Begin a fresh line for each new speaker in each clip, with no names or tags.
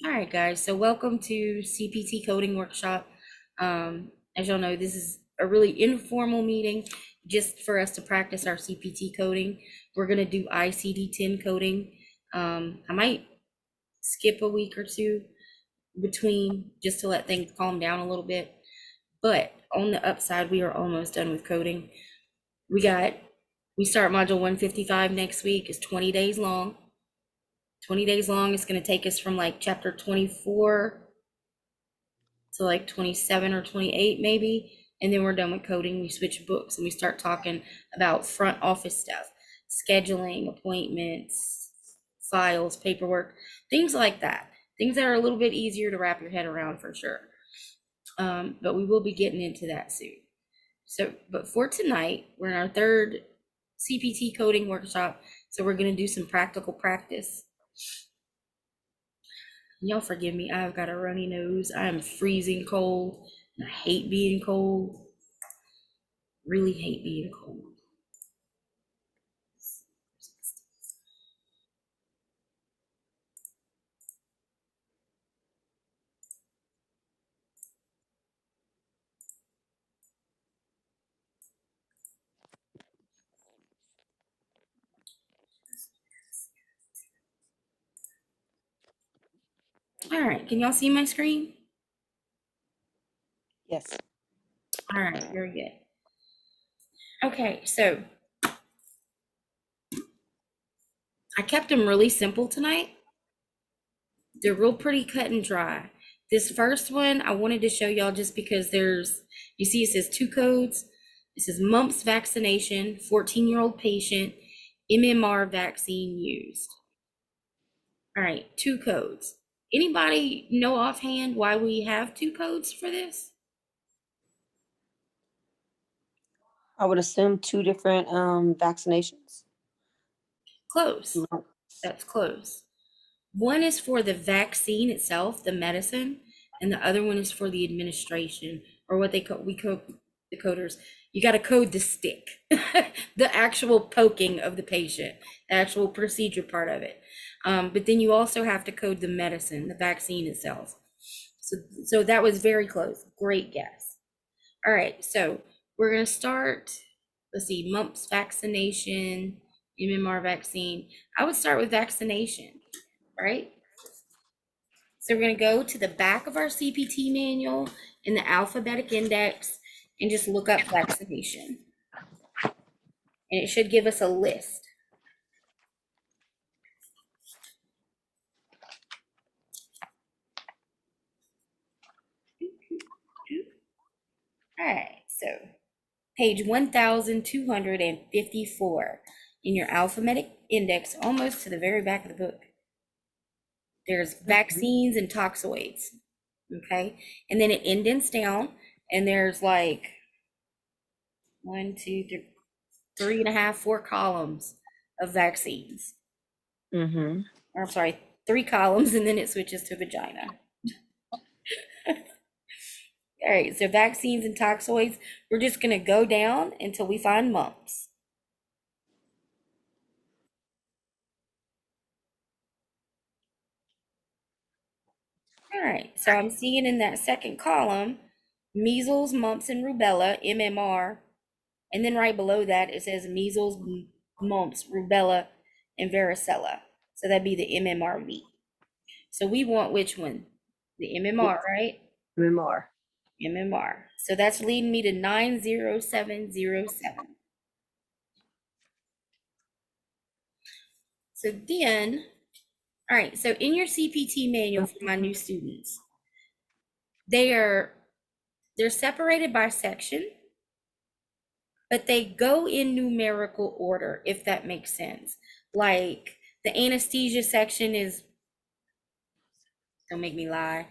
All right, guys. So welcome to CPT Coding Workshop. As y'all know, this is a really informal meeting just for us to practice our CPT coding. We're going to do ICD-10 coding. I might skip a week or two between just to let things calm down a little bit. But on the upside, we are almost done with coding. We start module 155 next week. It's 20 days long. 20 days long. It's going to take us from like chapter 24 to like 27 or 28 maybe, and then we're done with coding. We switch books and we start talking about front office stuff, scheduling appointments, files, paperwork, things like that, things that are a little bit easier to wrap your head around for sure. But we will be getting into that soon. So but for tonight, we're in our third CPT coding workshop, so we're going to do some practical practice. Y'all forgive me, I've got a runny nose. I am freezing cold, and I hate being cold. Really hate being cold. All right, can y'all see my screen?
Yes.
All right, very good. Okay, so I kept them really simple tonight. They're real pretty cut and dry. This first one I wanted to show y'all just because you see it says 2 codes. It says mumps vaccination, 14-year-old patient, MMR vaccine used. All right, 2 codes. Anybody know offhand why we have 2 codes for this?
I would assume 2 different vaccinations.
Close. That's close. One is for the vaccine itself, the medicine, and the other one is for the administration, or what we code the coders. You got to code the stick, the actual poking of the patient, the actual procedure part of it. But then you also have to code the medicine, the vaccine itself. So that was very close. Great guess. All right, so we're going to start. Let's see, mumps vaccination, MMR vaccine. I would start with vaccination, right? So we're going to go to the back of our CPT manual in the alphabetic index and just look up vaccination. And it should give us a list. All right, so page 1254 in your alphabetic index, almost to the very back of the book. There's vaccines and toxoids, okay? And then it indents down, and there's like 1, 2, 3 and a half, 4 columns of vaccines.
Mm-hmm.
Or I'm sorry, 3 columns, and then it switches to vagina. All right, so vaccines and toxoids, we're just going to go down until we find mumps. All right, so I'm seeing in that second column, measles, mumps, and rubella, MMR. And then right below that, it says measles, mumps, rubella, and varicella. So that'd be the MMRV. So we want which one? The MMR, right?
MMR.
MMR. So that's leading me to 90707. So then, all right, so in your CPT manual for my new students, they're separated by section, but they go in numerical order, if that makes sense. Like the anesthesia section is, don't make me lie.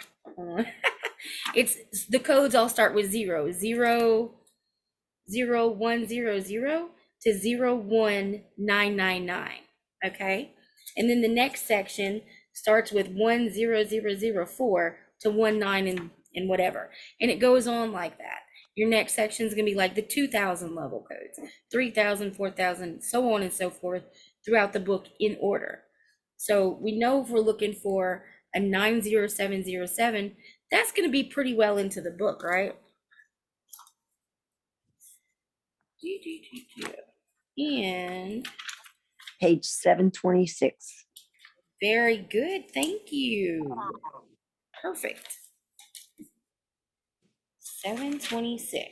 It's the codes all start with 0, 0, 0, 1, 0, 0 to 0, 1, 9, 9, 9. Okay. And then the next section starts with 1, 0, 0, 0, 4 to 1, 9 and whatever. And it goes on like that. Your next section is going to be like the 2000 level codes, 3000, 4000, so on and so forth throughout the book in order. So we know if we're looking for a 90707, that's going to be pretty well into the book, right? And
Page 726.
very good. Thank you. Perfect. 726.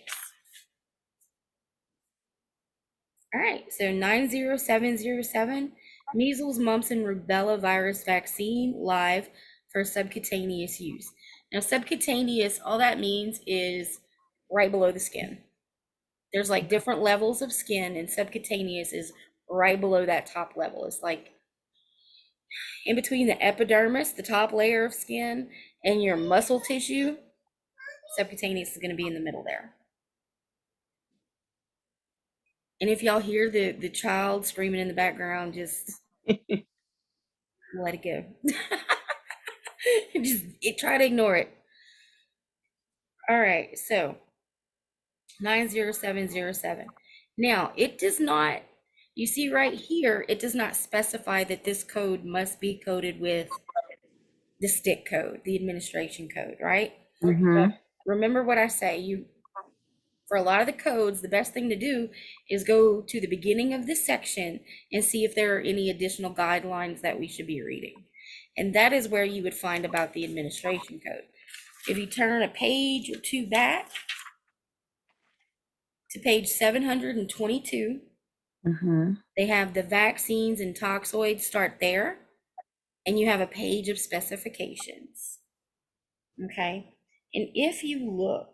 All right, so 90707, measles, mumps, and rubella virus vaccine live for subcutaneous use. Now, subcutaneous, all that means is right below the skin. There's like different levels of skin, and subcutaneous is right below that top level. It's like in between the epidermis, the top layer of skin, and your muscle tissue. Subcutaneous is going to be in the middle there. And if y'all hear the child screaming in the background, just let it go. Try to ignore it. All right, so 90707. Now, it does not, you see right here, it does not specify that this code must be coded with the stick code, the administration code, right?
Mm-hmm.
Remember what I say, for a lot of the codes, the best thing to do is go to the beginning of this section and see if there are any additional guidelines that we should be reading. And that is where you would find about the administration code. If you turn a page or two back to page 722,
Mm-hmm.
they have the vaccines and toxoids start there, and you have a page of specifications. Okay. And if you look,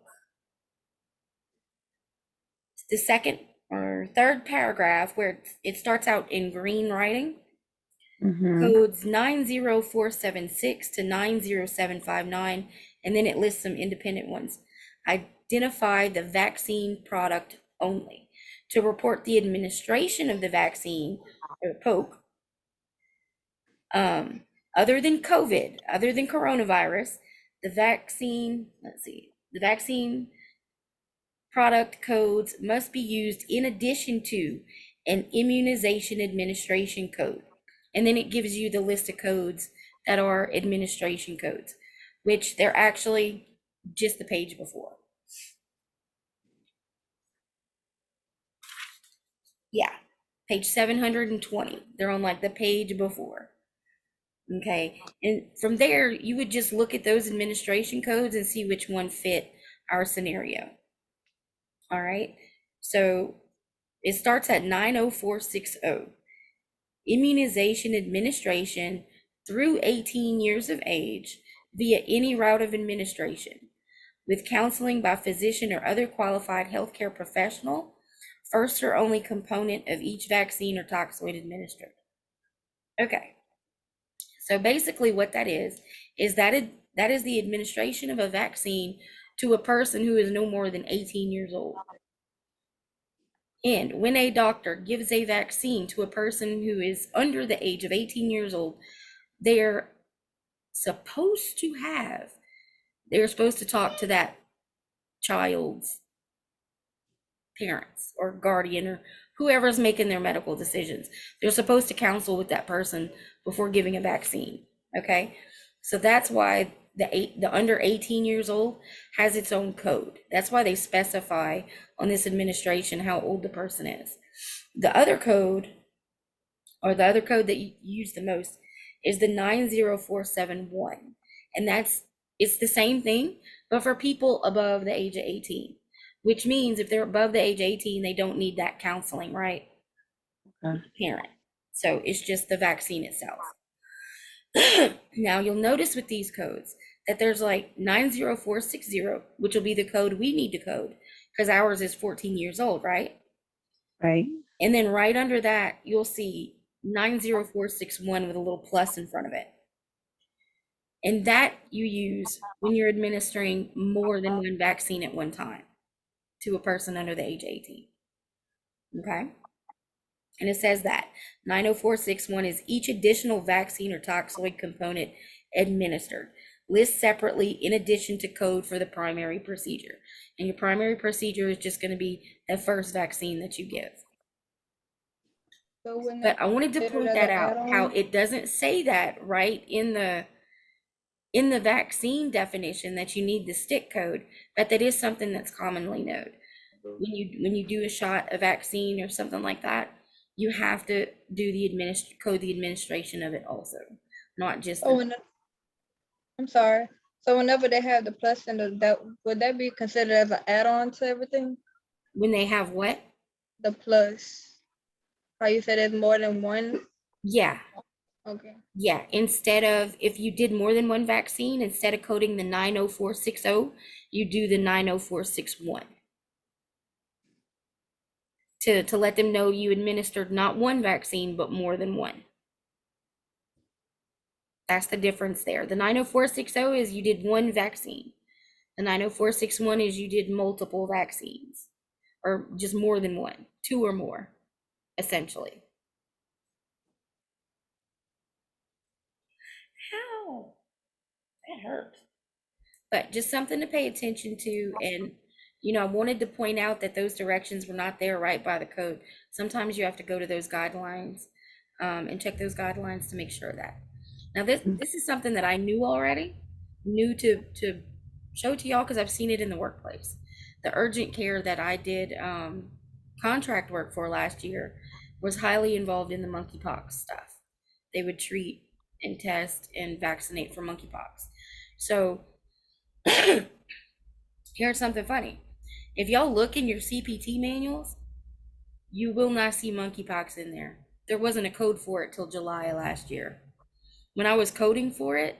the second or third paragraph where it starts out in green writing,
Mm-hmm.
codes 90476 to 90759, and then it lists some independent ones. Identify the vaccine product only. To report the administration of the vaccine or poke, other than COVID, other than coronavirus, the vaccine, the vaccine product codes must be used in addition to an immunization administration code. And then it gives you the list of codes that are administration codes, which they're actually just the page before. Yeah, page 720. They're on like the page before. Okay, and from there, you would just look at those administration codes and see which one fit our scenario. All right, so it starts at 90460. Immunization administration through 18 years of age via any route of administration, with counseling by physician or other qualified healthcare professional, first or only component of each vaccine or toxoid administered. Okay, so basically what that is that is the administration of a vaccine to a person who is no more than 18 years old. And when a doctor gives a vaccine to a person who is under the age of 18 years old, they're supposed to talk to that child's parents or guardian or whoever's making their medical decisions. They're supposed to counsel with that person before giving a vaccine. Okay, so that's why the under 18 years old has its own code. That's why they specify on this administration how old the person is. The other code, or the other code that you use the most, is the 90471, and it's the same thing but for people above the age of 18, which means if they're above the age of 18 they don't need that counseling, right?
Okay.
Parent. So it's just the vaccine itself. Now you'll notice with these codes that there's like 90460, which will be the code we need to code because ours is 14 years old, right?
Right.
And then right under that, you'll see 90461 with a little plus in front of it. And that you use when you're administering more than one vaccine at one time to a person under the age of 18. Okay? And it says that 90461 is each additional vaccine or toxoid component administered. List separately in addition to code for the primary procedure. And your primary procedure is just going to be the first vaccine that you give.
So when
But
that's
I wanted to
considered
point
as
that
an
out, how
add-on?
it doesn't say that right in the in the vaccine definition that you need the stick code, but that is something that's commonly known. When you do a shot, a vaccine or something like that, you have to do the administration of it also, not just
Oh,
the,
I'm sorry. So whenever they have the plus and that would that be considered as an add-on to everything?
when they have what?
The plus. How you said there's more than one?
Yeah,
Okay.
yeah. Instead of, if you did more than one vaccine, instead of coding the 90460, you do the 90461. To let them know you administered not one vaccine, but more than one. That's the difference there. The 90460 is you did one vaccine. The 90461 is you did multiple vaccines, or just more than one, two or more, essentially. How? That hurt. But just something to pay attention to. And, I wanted to point out that those directions were not there right by the code. Sometimes you have to go to those guidelines and check those guidelines to make sure of that. Now, this is something that I knew already, knew to show to y'all because I've seen it in the workplace. The urgent care that I did contract work for last year was highly involved in the monkeypox stuff. They would treat and test and vaccinate for monkeypox. So here's something funny. If y'all look in your CPT manuals, you will not see monkeypox in there. There wasn't a code for it till July of last year. When I was coding for it,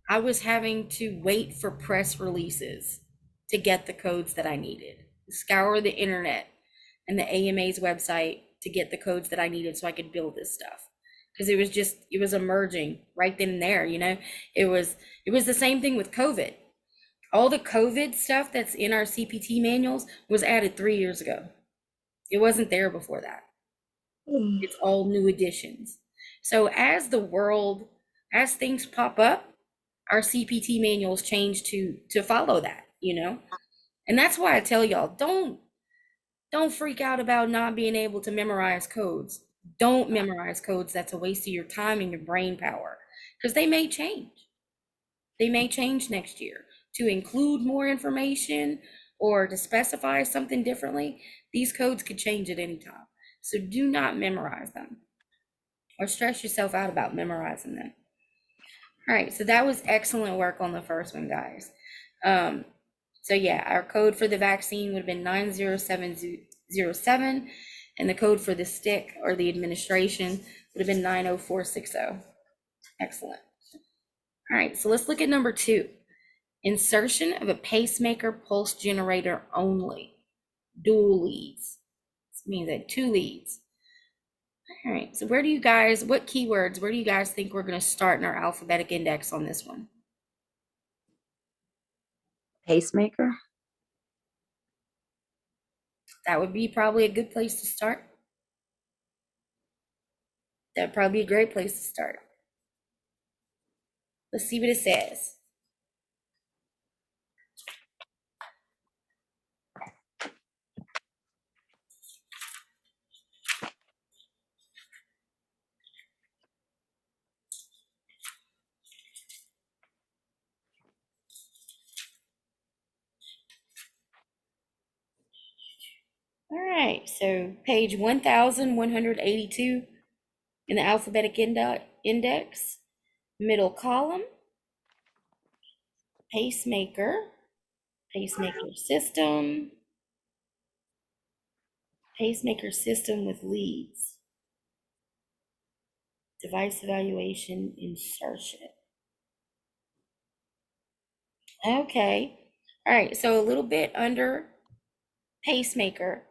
I was having to wait for press releases to get the codes that I needed, scour the internet and the AMA's website to get the codes that I needed so I could build this stuff. Because it was emerging right then and there, It was the same thing with COVID. All the COVID stuff that's in our CPT manuals was added 3 years ago. It wasn't there before that. It's all new additions. So as things pop up, our CPT manuals change to follow that, And that's why I tell y'all, don't freak out about not being able to memorize codes. Don't memorize codes. That's a waste of your time and your brain power, because they may change. They may change next year to include more information or to specify something differently. These codes could change at any time. So do not memorize them or stress yourself out about memorizing them. All right, so that was excellent work on the first one, guys. So yeah, our code for the vaccine would have been 90707, and the code for the stick or the administration would have been 90460. Excellent. All right, so let's look at number 2. Insertion of a pacemaker pulse generator only. Dual leads. This means that 2 leads. All right, so what keywords, where do you guys think we're going to start in our alphabetic index on this one?
Pacemaker.
That would be probably a good place to start. That'd probably be a great place to start. Let's see what it says. All right, so page 1182 in the alphabetic index, middle column, pacemaker, pacemaker system with leads, device evaluation, insertion. Okay, all right, so a little bit under pacemaker,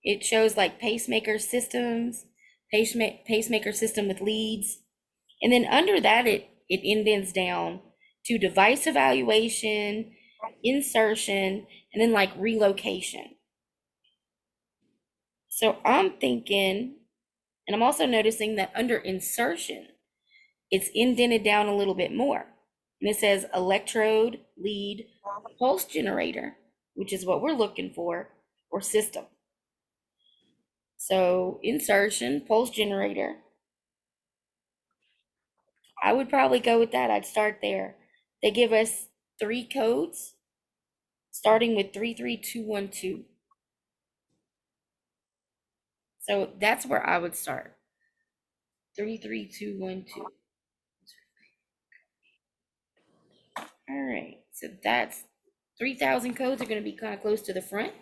it shows like pacemaker systems, pacemaker system with leads. And then under that, it indents down to device evaluation, insertion, and then like relocation. So I'm thinking, and I'm also noticing that under insertion, it's indented down a little bit more. And it says electrode, lead, pulse generator, which is what we're looking for, or system. So insertion, pulse generator. I would probably go with that. I'd start there. they give us 3 codes, starting with 33212. So that's where I would start. 33212. All right, so that's 3,000 codes are going to be kind of close to the front,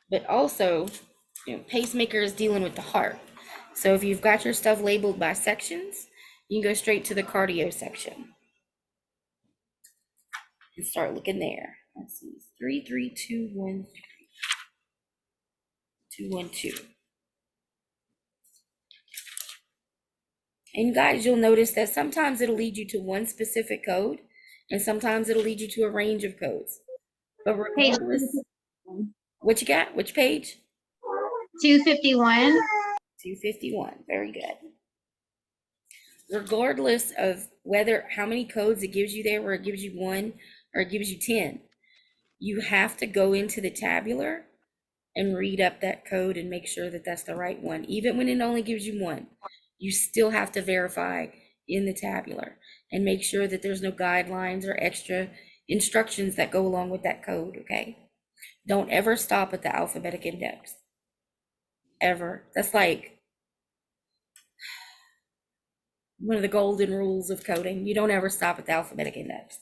but also, pacemaker is dealing with the heart. So if you've got your stuff labeled by sections, you can go straight to the cardio section and start looking there. Let's see, 3321212. And guys, you'll notice that sometimes it'll lead you to one specific code, and sometimes it'll lead you to a range of codes. But
Page
regardless, what you got? Which page?
251.
251. Very good. Regardless of how many codes it gives you there, where it gives you 1 or it gives you 10, you have to go into the tabular and read up that code and make sure that that's the right one. Even when it only gives you 1, you still have to verify in the tabular and make sure that there's no guidelines or extra instructions that go along with that code, okay? Don't ever stop at the alphabetic index. Ever. That's like one of the golden rules of coding. You don't ever stop at the alphabetic index.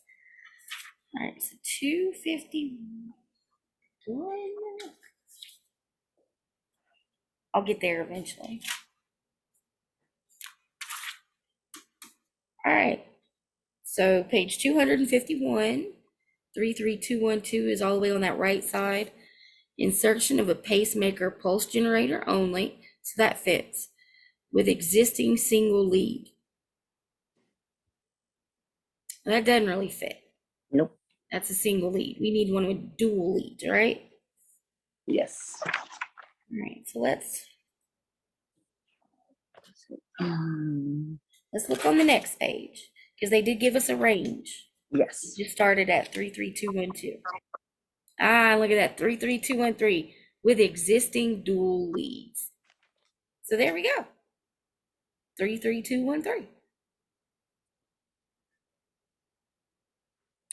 All right, so 251. I'll get there eventually. All right, so page 251, 33212 is all the way on that right side. Insertion of a pacemaker pulse generator only, so that fits, with existing single lead. That doesn't really fit.
Nope.
That's a single lead. We need one with dual leads, right?
Yes.
All right, so let's look on the next page, because they did give us a range.
Yes.
Just started at 33212. Ah, look at that, 33213 with existing dual leads. So there we go. 33213.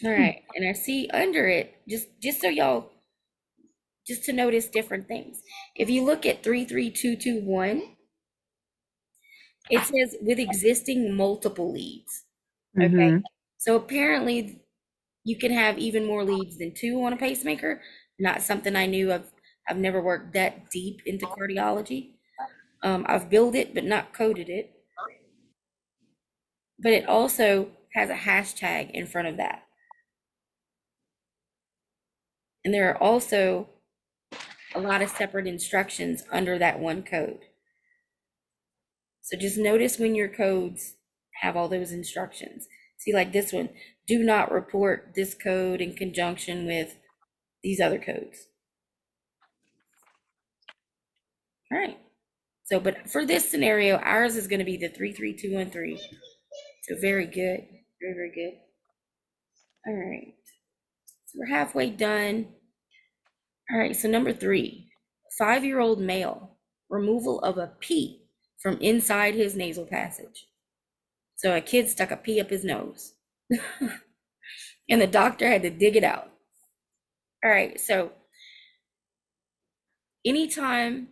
All right, and I see under it, just so y'all, just to notice different things. If you look at 33221, it says with existing multiple leads. Okay,
Mhm.
so apparently you can have even more leads than 2 on a pacemaker. Not something I knew. I've never worked that deep into cardiology. I've built it, but not coded it. But it also has a hashtag in front of that. And there are also a lot of separate instructions under that one code. So just notice when your codes have all those instructions. See, like this one, do not report this code in conjunction with these other codes. All right. So, but for this scenario, ours is going to be the 33213. So very good. Very, very good. All right. So we're halfway done. All right. So number 3, 5-year-old male, removal of a pea from inside his nasal passage. So a kid stuck a pea up his nose and the doctor had to dig it out. All right. So anytime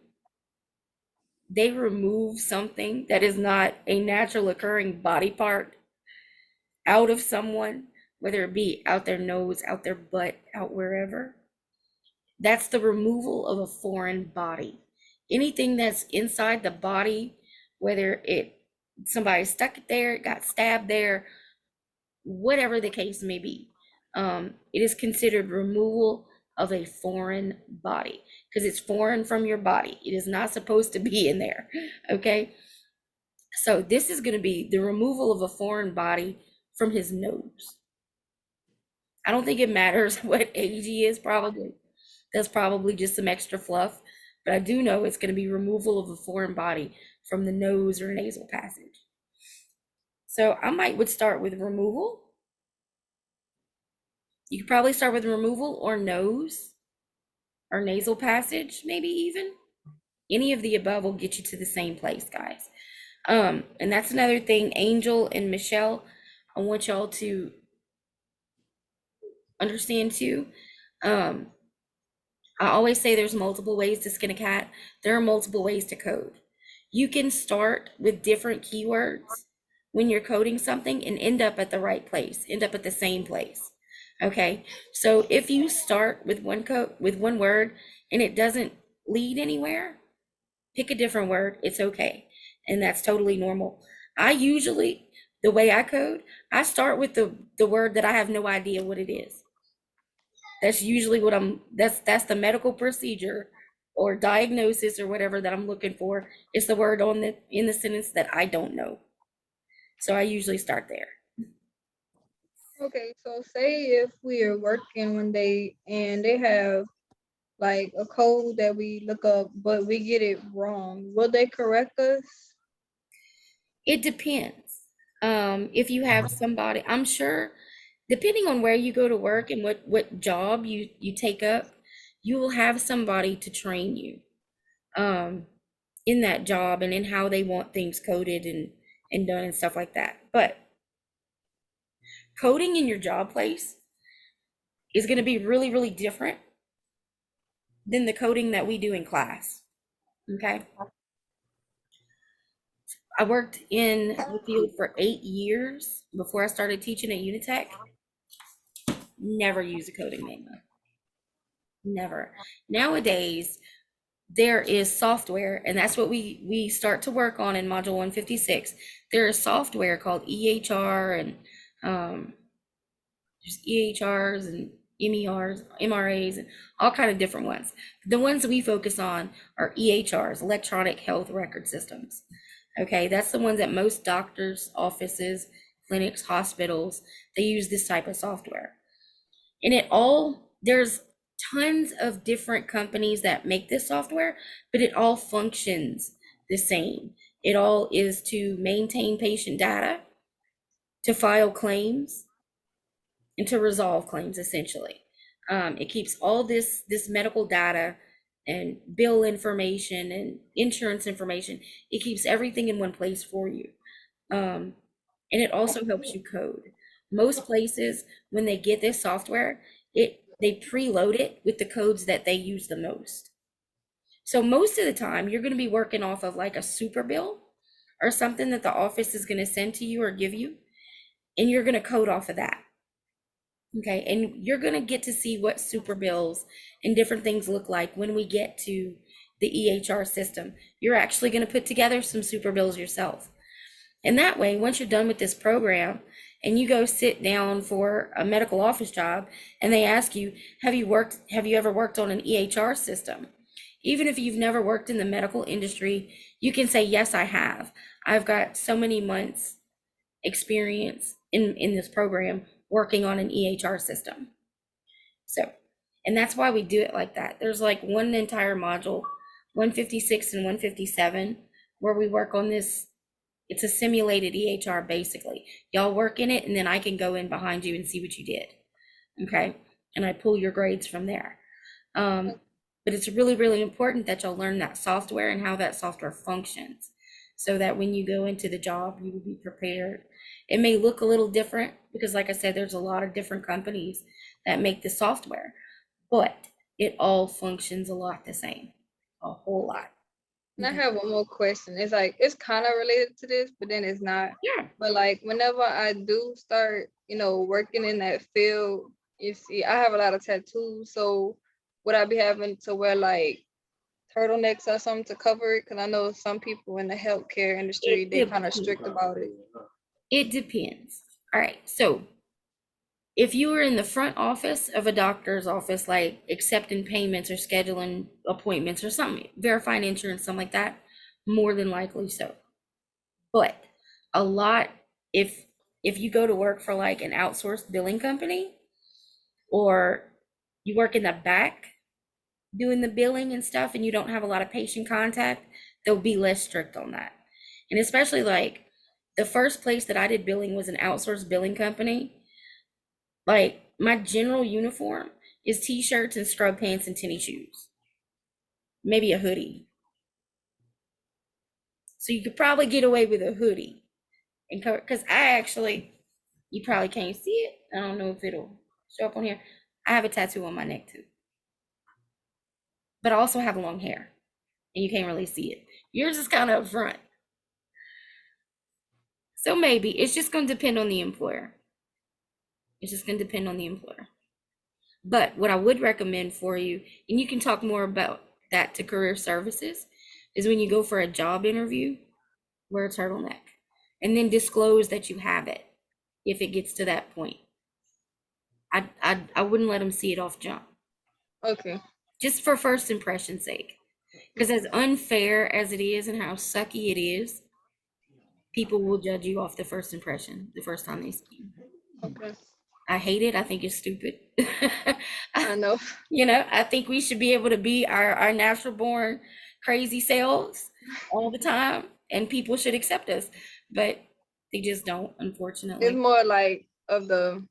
they remove something that is not a natural occurring body part out of someone, whether it be out their nose, out their butt, out wherever, that's the removal of a foreign body. Anything that's inside the body, whether somebody stuck it there, got stabbed there, whatever the case may be, it is considered removal of a foreign body because it's foreign from your body. It is not supposed to be in there. Okay. So this is going to be the removal of a foreign body from his nose. I don't think it matters what age he is, probably. That's probably just some extra fluff. But I do know it's going to be removal of a foreign body from the nose or nasal passage. So I would start with removal. You could probably start with removal or nose or nasal passage, maybe even. Any of the above will get you to the same place, guys. And that's another thing, Angel and Michelle, I want y'all to understand too. Um, I always say there's multiple ways to skin a cat. There are multiple ways to code. You can start with different keywords when you're coding something and end up at the right place, end up at the same place. Okay. So if you start with one code with one word and it doesn't lead anywhere, pick a different word. It's okay. And that's totally normal. I usually, the way I code, I start with the word that I have no idea what it is. That's usually what that's the medical procedure or diagnosis or whatever that I'm looking for. It's the word on the in the sentence that I don't know. So I usually start there.
Okay, so say if we are working one day and they have like a code that we look up, but we get it wrong, will they correct us?
It depends. If you have somebody, I'm sure, depending on where you go to work and what job you take up, you will have somebody to train you in that job and in how they want things coded and done and stuff like that. But coding in your job place is going to be really, really different than the coding that we do in class. Okay. I worked in the field for 8 years before I started teaching at Unitech. Never used a coding manual. Never. Nowadays, there is software, and that's what we start to work on in Module 156. There is software called EHR and there's EHRs and MERs, MRAs, and all kind of different ones. The ones that we focus on are EHRs, electronic health record systems. Okay, that's the ones that most doctors, offices, clinics, hospitals, they use this type of software. And there's tons of different companies that make this software, but it all functions the same. It all is to maintain patient data, to file claims, and to resolve claims essentially. It keeps all this medical data and bill information and insurance information. It keeps everything in one place for you. And it also helps you code. Most places, when they get this software, they preload it with the codes that they use the most. So most of the time, you're going to be working off of like a super bill or something that the office is going to send to you or give you, and you're going to code off of that. Okay, and you're going to get to see what super bills and different things look like when we get to the EHR system. You're actually going to put together some super bills yourself. And that way, once you're done with this program and you go sit down for a medical office job and they ask you, have you ever worked on an EHR system? Even if you've never worked in the medical industry, you can say, yes, I have. I've got so many months experience in this program working on an EHR system. So, and that's why we do it like that. There's like one entire module, 156 and 157, where we work on this. It's a simulated EHR basically. Y'all work in it and then I can go in behind you and see what you did. Okay. And I pull your grades from there. But it's really, really important that y'all learn that software and how that software functions so that when you go into the job, you will be prepared. It may look a little different because like I said, there's a lot of different companies that make the software, but it all functions a lot the same, a whole lot.
And I have one more question. It's like it's kind of related to this, but then it's not.
Yeah.
But like whenever I do start, working in that field, you see, I have a lot of tattoos. So would I be having to wear like turtlenecks or something to cover it? Because I know some people in the healthcare industry, they kind of strict about it.
It depends. All right. So if you were in the front office of a doctor's office, like accepting payments or scheduling appointments or something, verifying insurance, something like that, more than likely so. But a lot, if you go to work for like an outsourced billing company or you work in the back doing the billing and stuff and you don't have a lot of patient contact, they'll be less strict on that. And especially like the first place that I did billing was an outsourced billing company. Like my general uniform is t-shirts and scrub pants and tennis shoes, maybe a hoodie. So you could probably get away with a hoodie and cover, because you probably can't see it. I don't know if it'll show up on here. I have a tattoo on my neck too. But I also have long hair, and you can't really see it. Yours is kind of up front. So maybe it's just going to depend on the employer. It's just going to depend on the employer. But what I would recommend for you, and you can talk more about that to career services, is when you go for a job interview, wear a turtleneck and then disclose that you have it if it gets to that point. I wouldn't let them see it off jump,
Okay.
just for first impression's sake. Because as unfair as it is and how sucky it is, people will judge you off the first impression, the first time they see you.
Okay.
I hate it. I think it's stupid.
I know.
You know, I think we should be able to be our natural born crazy selves all the time, and people should accept us, but they just don't,
It's
unfortunately.
more like of the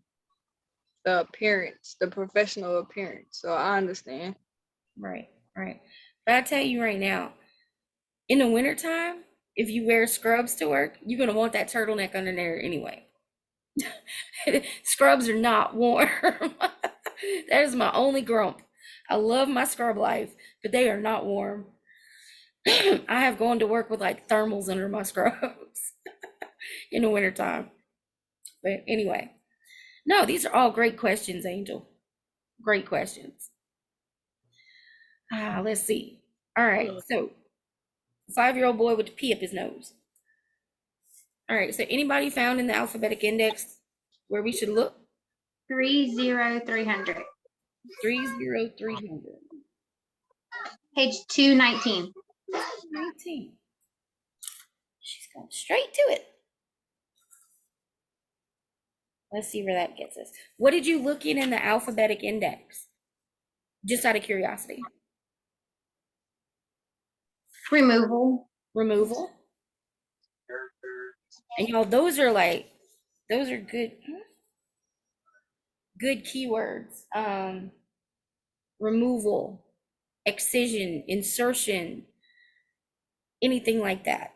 appearance, the professional appearance. So I understand.
Right, right. But I tell you right now, in the wintertime, if you wear scrubs to work, you're gonna want that turtleneck under there anyway. Scrubs are not warm. That is my only grump. I love my scrub life, but they are not warm. I have gone to work with like thermals under my scrubs in the wintertime. But anyway, no, these are all great questions, Angel. Great questions. Let's see. All right, so 5-year-old boy with the pee up his nose. All right, so anybody found in the alphabetic index where we should look?
30300.
30300.
Page 219.
19. She's going straight to it. Let's see where that gets us. What did you look in the alphabetic index? Just out of curiosity.
Removal.
Removal. And y'all, those are good keywords. Removal, excision, insertion, anything like that.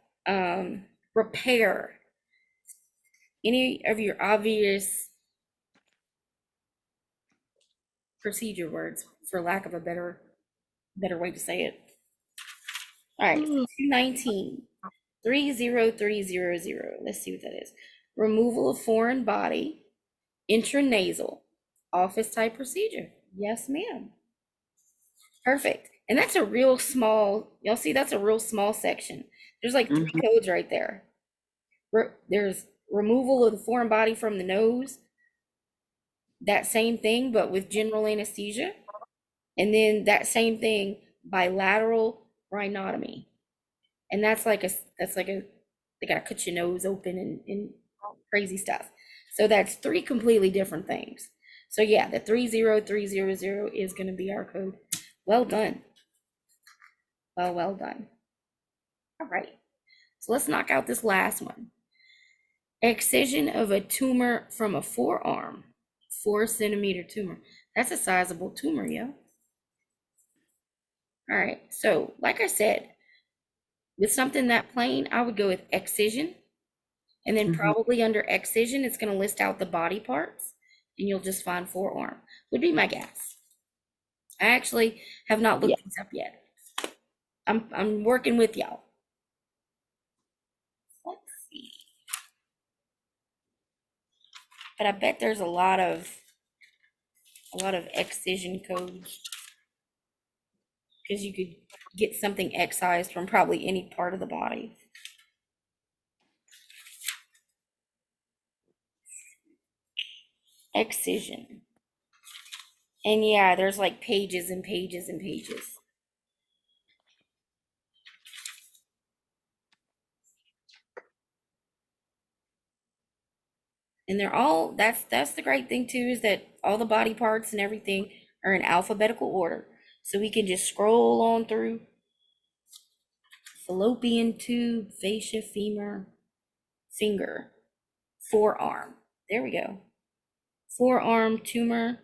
Repair, any of your obvious procedure words, for lack of a better way to say it. All right, 219, 30300. Let's see what that is. Removal of foreign body, intranasal, office type procedure. Yes, ma'am. Perfect. And that's a real small, y'all see, that's a real small section. There's like 3 codes right there. There's removal of the foreign body from the nose, that same thing, but with general anesthesia. And then that same thing, bilateral rhinotomy. And that's like they gotta cut your nose open and crazy stuff. So that's 3 completely different things. So yeah, the 30300 is gonna be our code. Well done. Well done. All right. So let's knock out this last one. Excision of a tumor from a forearm, 4-centimeter tumor. That's a sizable tumor, yo. All right. So like I said, with something that plain, I would go with excision. And then probably under excision, it's going to list out the body parts, and you'll just find forearm, would be my guess. I actually have not looked this up yet. I'm working with y'all. Let's see. But I bet there's a lot of excision codes, because you could get something excised from probably any part of the body. Excision. And yeah, there's like pages and pages and pages. And they're all, that's the great thing too, is that all the body parts and everything are in alphabetical order. So we can just scroll on through. Fallopian tube, fascia, femur, finger, forearm. There we go. Forearm tumor.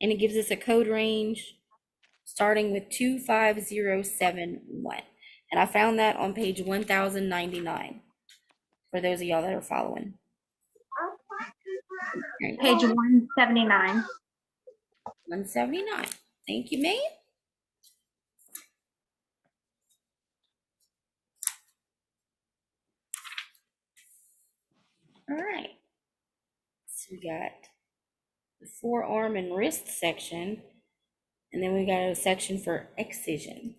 And it gives us a code range starting with 25071. And I found that on page 1099 for those of y'all that are following.
Page 179.
179. Thank you, ma'am. All right. So we got the forearm and wrist section, and then we got a section for excision.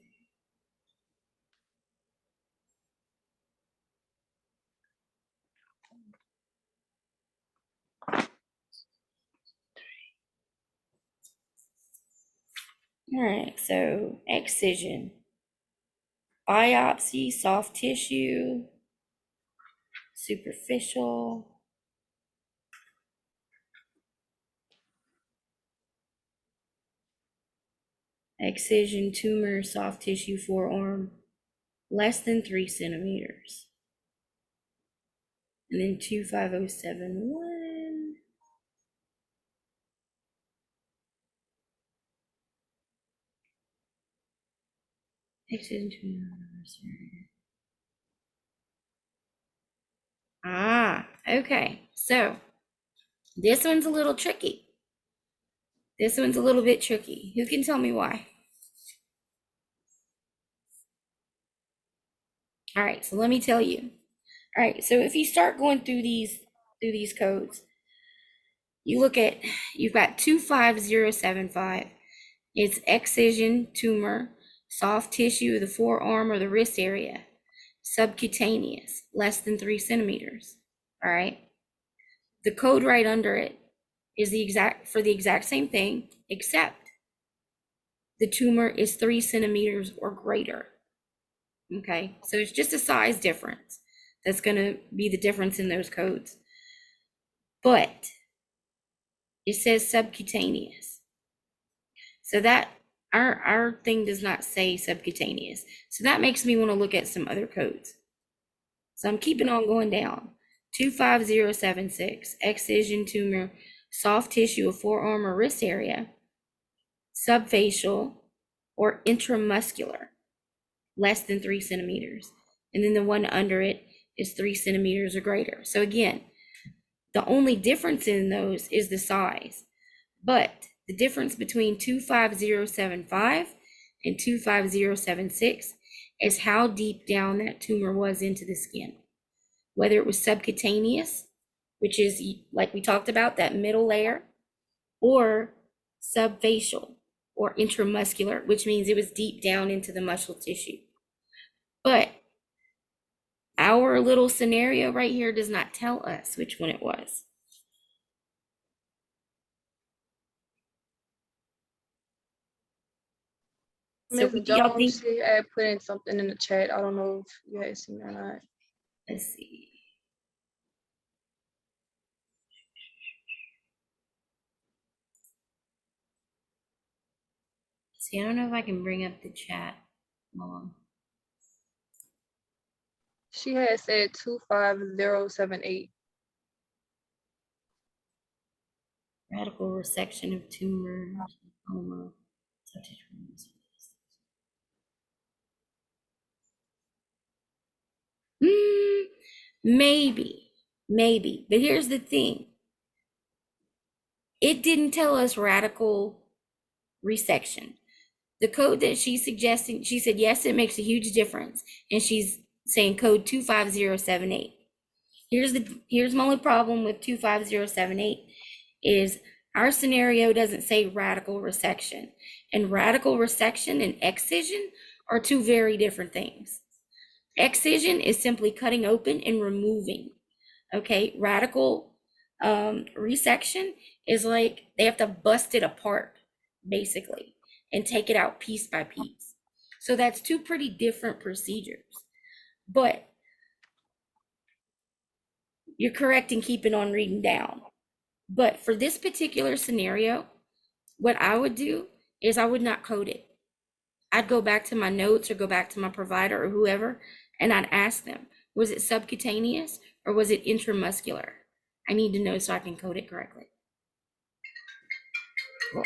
All right, so excision, biopsy, soft tissue, superficial. Excision, tumor, soft tissue, forearm, less than 3 centimeters. And then 25071. Excision, tumor. Okay. So this one's a little tricky. This one's a little bit tricky. Who can tell me why? All right, so let me tell you. All right, so if you start going through these codes, you look at, you've got 25075. It's excision, tumor, soft tissue of the forearm or the wrist area, subcutaneous, less than 3 centimeters. All right. The code right under it is the exact same thing, except the tumor is 3 centimeters or greater. Okay, so it's just a size difference. That's going to be the difference in those codes. But it says subcutaneous. So that our thing does not say subcutaneous. So that makes me want to look at some other codes. So I'm keeping on going down. 25076, excision, tumor, soft tissue of forearm or wrist area, subfacial or intramuscular, less than 3 centimeters. And then the one under it is 3 centimeters or greater. So again, the only difference in those is the size. But the difference between 25075 and 25076 is how deep down that tumor was into the skin. Whether it was subcutaneous, which is like we talked about, that middle layer, or subfacial or intramuscular, which means it was deep down into the muscle tissue. But our little scenario right here does not tell us which one it was. So
Ms.
what do y'all think?
Jones, she had put in something in the chat. I don't know if you had seen it or not.
Let's see. See, I don't know if I can bring up the chat. Hold on.
She had said 25078.
Radical resection of tumors, lymphoma, maybe, but here's the thing. It didn't tell us radical resection. The code that she's suggesting, she said, yes, it makes a huge difference. And she's saying code 25078. Here's my only problem with 25078 is our scenario doesn't say radical resection. And radical resection and excision are two very different things. Excision is simply cutting open and removing. Okay, radical resection is like they have to bust it apart, basically, and take it out piece by piece. So that's two pretty different procedures. But you're correct in keeping on reading down. But for this particular scenario, what I would do is I would not code it. I'd go back to my notes or go back to my provider or whoever, and I'd ask them, was it subcutaneous or was it intramuscular? I need to know so I can code it correctly. Well,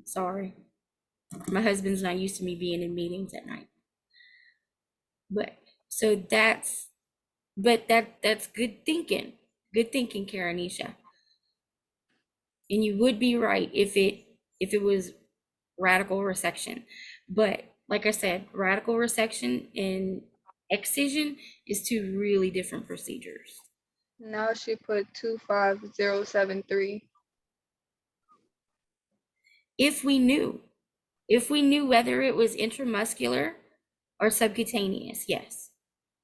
sorry. My husband's not used to me being in meetings at night. But so that's good thinking. Good thinking, Karanisha. And you would be right if it was radical resection. But like I said, radical resection and excision is two really different procedures.
Now she put 25073.
If we knew whether it was intramuscular or subcutaneous, yes.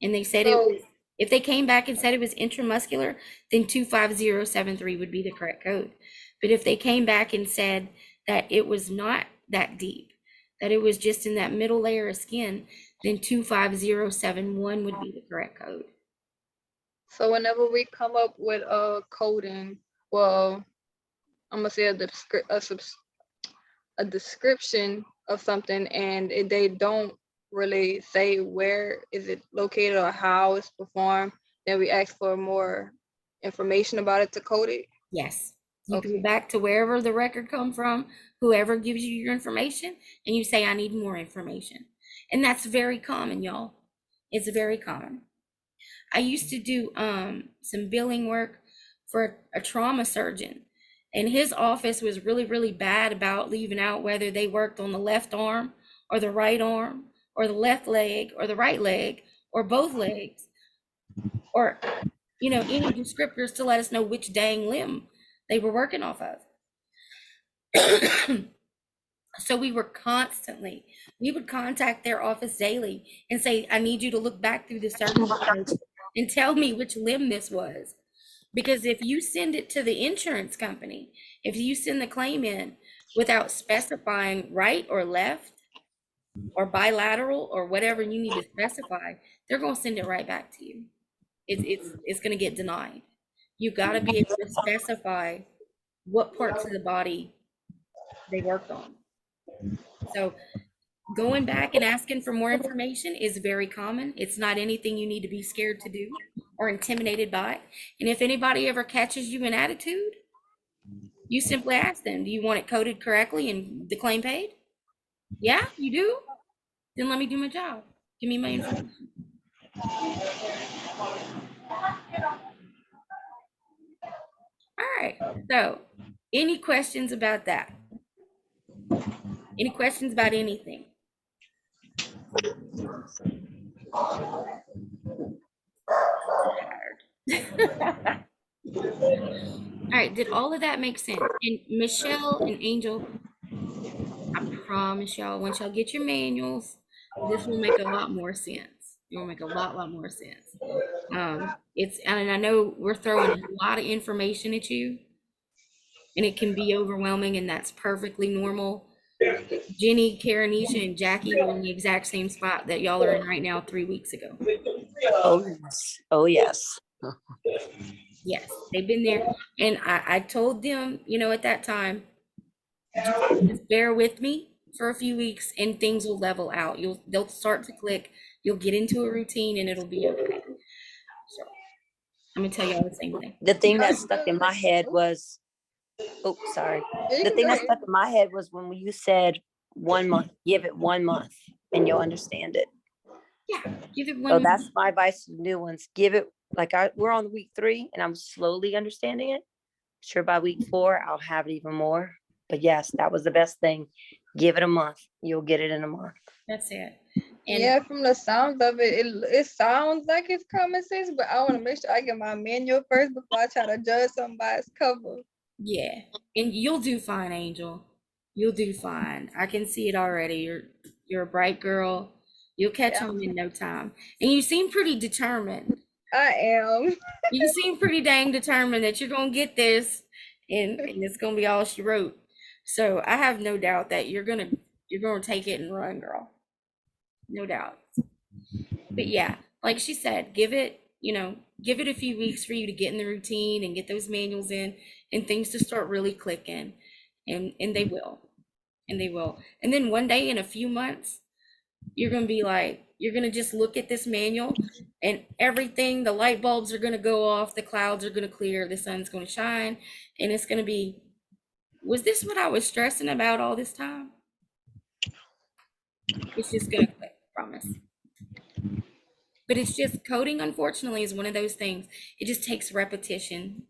And they said
So-
if they came back and said it was intramuscular, then 25073 would be the correct code. But if they came back and said that it was not that deep, that it was just in that middle layer of skin, then 25071 would be the correct code.
So whenever we come up with a coding, well, I'm gonna say a description of something, and they don't really say where is it located or how it's performed, then we ask for more information about it to code it.
Yes. You
Okay.
go back to wherever the record come from, whoever gives you your information, and you say, I need more information. And that's very common, y'all. It's very common. I used to do some billing work for a trauma surgeon, and his office was really, really bad about leaving out whether they worked on the left arm or the right arm or the left leg or the right leg or both legs, or any descriptors to let us know which dang limb they were working off of. So we would contact their office daily and say, I need you to look back through the surgery and tell me which limb this was. Because if you send it to the insurance company, if you send the claim in without specifying right or left or bilateral or whatever you need to specify, they're going to send it right back to you. It's going to get denied. You got to be able to specify what parts of the body they worked on. So going back and asking for more information is very common. It's not anything you need to be scared to do or intimidated by. And if anybody ever catches you in attitude, you simply ask them, do you want it coded correctly and the claim paid? Yeah, you do? Then let me do my job. Give me my information. All right, so any questions about that? Any questions about anything? Tired. All right, did all of that make sense? And Michelle and Angel, I promise y'all, once y'all get your manuals, this will make a lot more sense. It will make a lot more sense. And I know we're throwing a lot of information at you, and it can be overwhelming, and that's perfectly normal. Jenny, Karanisha, and Jackie were in the exact same spot that y'all are in right now 3 weeks ago.
Oh, yes. Oh, yes.
Yes, they've been there. And I told them, at that time, just bear with me for a few weeks and things will level out. They'll start to click. You'll get into a routine and it'll be okay. So I'm gonna tell y'all the same thing.
The thing that stuck in my head was, oh, sorry. The thing that stuck in my head was when you said 1 month, give it 1 month and you'll understand it.
Yeah, give it 1
So
month.
that's my advice to the new ones. Give it, we're on week 3 and I'm slowly understanding it. Sure, by week 4, I'll have it even more. But yes, that was the best thing. Give it a month. You'll get it in a month.
That's it. And
Yeah, from the sounds of it, it sounds like it's common sense, but I want to make sure I get my manual first before I try to judge somebody's cover.
yeah, and you'll do fine, Angel. You'll do fine. I can see it already. You're a bright girl. You'll catch
Yeah.
on in no time. And you seem pretty determined.
I am.
You seem pretty dang determined that you're gonna get this, and it's gonna be all she wrote. So I have no doubt that you're gonna take it and run, girl. No doubt. But yeah, like she said, give it a few weeks for you to get in the routine and get those manuals in and things to start really clicking. And they will. And they will. And then one day in a few months, you're gonna be like, you're gonna just look at this manual and everything, the light bulbs are gonna go off, the clouds are gonna clear, the sun's gonna shine, and it's gonna be, was this what I was stressing about all this time? It's just gonna click, promise. But it's just coding, unfortunately, is one of those things. It just takes repetition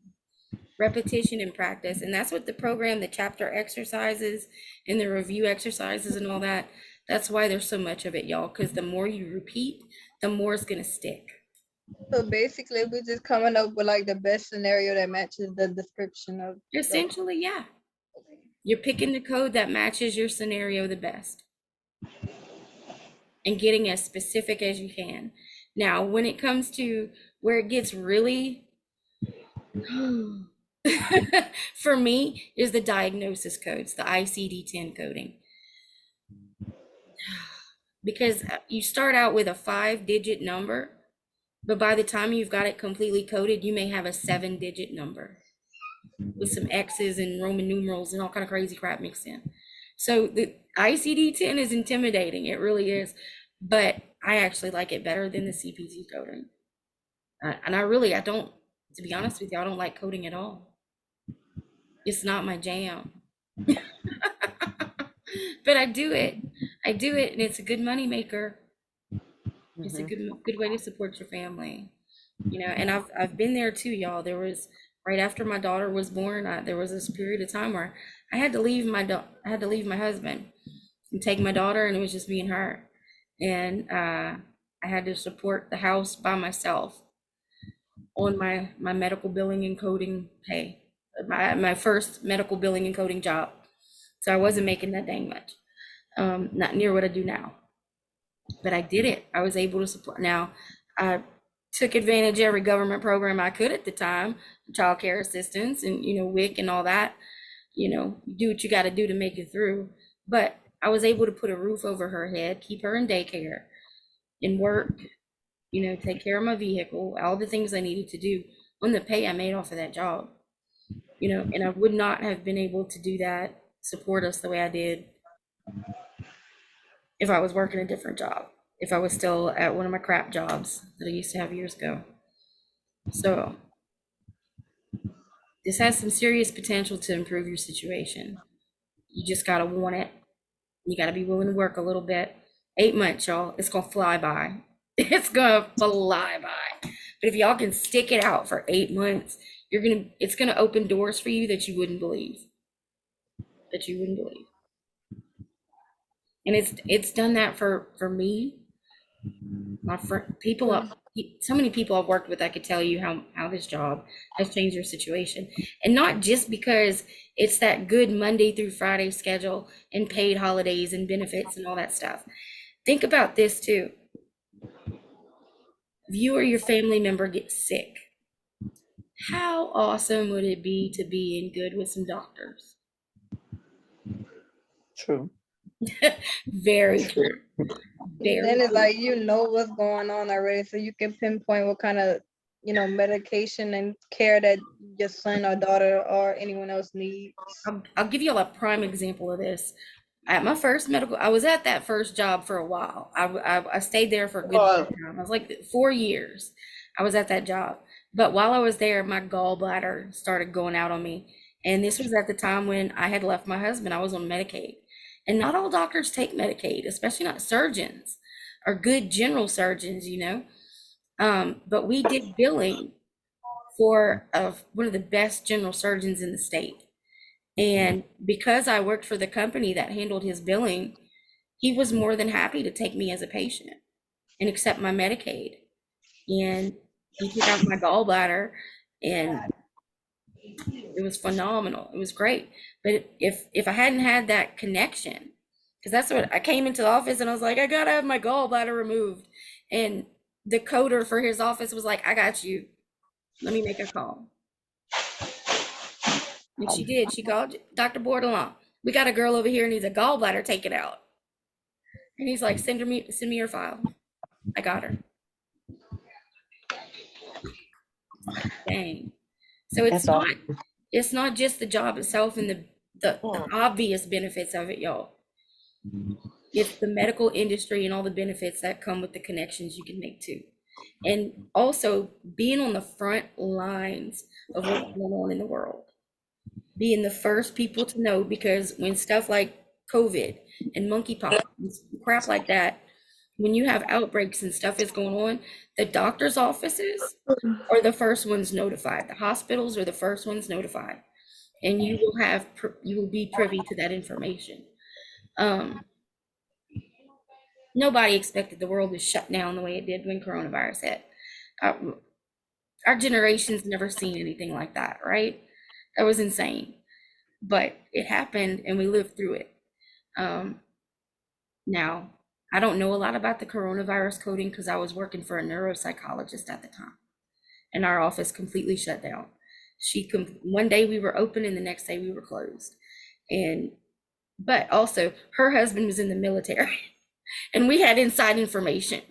and practice. And that's what the program, the chapter exercises and the review exercises and all that, that's why there's so much of it, y'all, because the more you repeat, the more it's going to stick.
So basically, we're just coming up with like the best scenario that matches the description of.
Essentially, yeah. You're picking the code that matches your scenario the best and getting as specific as you can. Now, when it comes to where it gets really, for me, is the diagnosis codes, the ICD-10 coding. Because you start out with a 5-digit number, but by the time you've got it completely coded, you may have a 7-digit number with some X's and Roman numerals and all kind of crazy crap mixed in. So the ICD-10 is intimidating. It really is. But I actually like it better than the CPT coding. And I don't, to be honest with you, I don't like coding at all. It's not my jam. But I do it, and it's a good money maker. It's a good way to support your family, and I've been there too, y'all. There was, right after my daughter was born, there was this period of time where I had to leave my husband and take my daughter, and it was just me and her, and I had to support the house by myself on my medical billing and coding pay, my first medical billing and coding job. So I wasn't making that dang much, not near what I do now, but I did it. I was able to support. Now, I took advantage of every government program I could at the time, child care assistance and, WIC and all that, do what you got to do to make it through. But I was able to put a roof over her head, keep her in daycare and work, take care of my vehicle, all the things I needed to do on the pay I made off of that job, and I would not have been able to do that, support us the way I did if I was working a different job, if I was still at one of my crap jobs that I used to have years ago. So this has some serious potential to improve your situation. You just got to want it. You got to be willing to work a little bit. 8 months, y'all, it's going to fly by. It's going to fly by. But if y'all can stick it out for 8 months, it's going to open doors for you that you wouldn't believe. And it's done that for me, my friend, so many people I've worked with. I could tell you how this job has changed their situation, and not just because it's that good Monday through Friday schedule and paid holidays and benefits and all that stuff. Think about this too. If you or your family member gets sick, how awesome would it be to be in good with some doctors?
True.
Very true.
Then it's like what's going on already, so you can pinpoint what kind of medication and care that your son or daughter or anyone else needs.
I'll give you a prime example of this. At my first I was at that first job for a while. I stayed there for a good time. I was like 4 years. I was at that job. But while I was there, my gallbladder started going out on me. And this was at the time when I had left my husband. I was on Medicaid. And not all doctors take Medicaid, especially not surgeons or good general surgeons, But we did billing for one of the best general surgeons in the state. And because I worked for the company that handled his billing, he was more than happy to take me as a patient and accept my Medicaid. And he took out my gallbladder, and it was phenomenal. It was great. But if I hadn't had that connection, because that's what I came into the office and I was like, I gotta have my gallbladder removed. And the coder for his office was like, I got you. Let me make a call. And she did. She called Dr. Bordelon. We got a girl over here needs a gallbladder taken out. And he's like, send me your file. I got her. Dang. So it's not just the job itself and the obvious benefits of it, y'all. It's the medical industry and all the benefits that come with the connections you can make too. And also being on the front lines of what's going on in the world. Being the first people to know, because when stuff like COVID and monkeypox and crap like that when you have outbreaks and stuff is going on, the doctor's offices are the first ones notified. The hospitals are the first ones notified. And you will you will be privy to that information. Nobody expected the world to shut down the way it did when coronavirus hit. Our generation's never seen anything like that, right? That was insane. But it happened and we lived through it. Now, I don't know a lot about the coronavirus coding because I was working for a neuropsychologist at the time, and our office completely shut down. One day we were open and the next day we were closed. But also her husband was in the military and we had inside information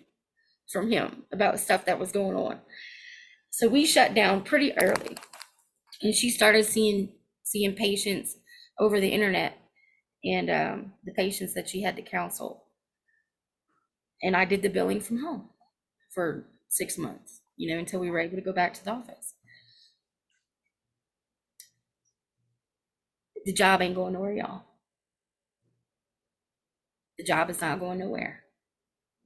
from him about stuff that was going on. So we shut down pretty early, and she started seeing patients over the internet, and the patients that she had to counsel. And I did the billing from home for 6 months, until we were able to go back to the office. The job ain't going nowhere, y'all. The job is not going nowhere.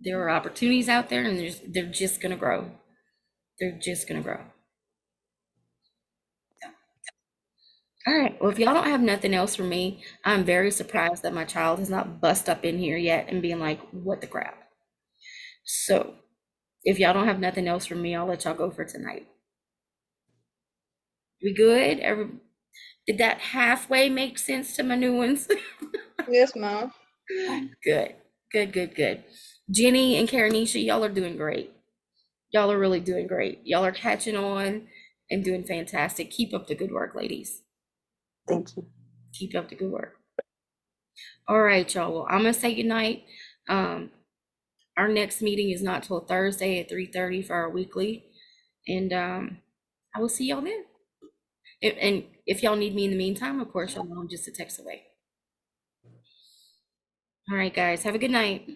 There are opportunities out there, and they're just gonna grow. They're just gonna grow. All right, well, if y'all don't have nothing else for me, I'm very surprised that my child has not bust up in here yet and being like, what the crap? So if y'all don't have nothing else for me, I'll let y'all go for tonight. We good? Did that halfway make sense to my new ones?
Yes, ma'am.
Good. Jenny and Karanisha, y'all are doing great. Y'all are really doing great. Y'all are catching on and doing fantastic. Keep up the good work, ladies.
Thank you.
Keep up the good work. All right, y'all. Well, I'm gonna say goodnight. Our next meeting is not till Thursday at 3:30 for our weekly, and I will see y'all then. And if y'all need me in the meantime, of course, y'all know I'm just a text away. All right, guys. Have a good night.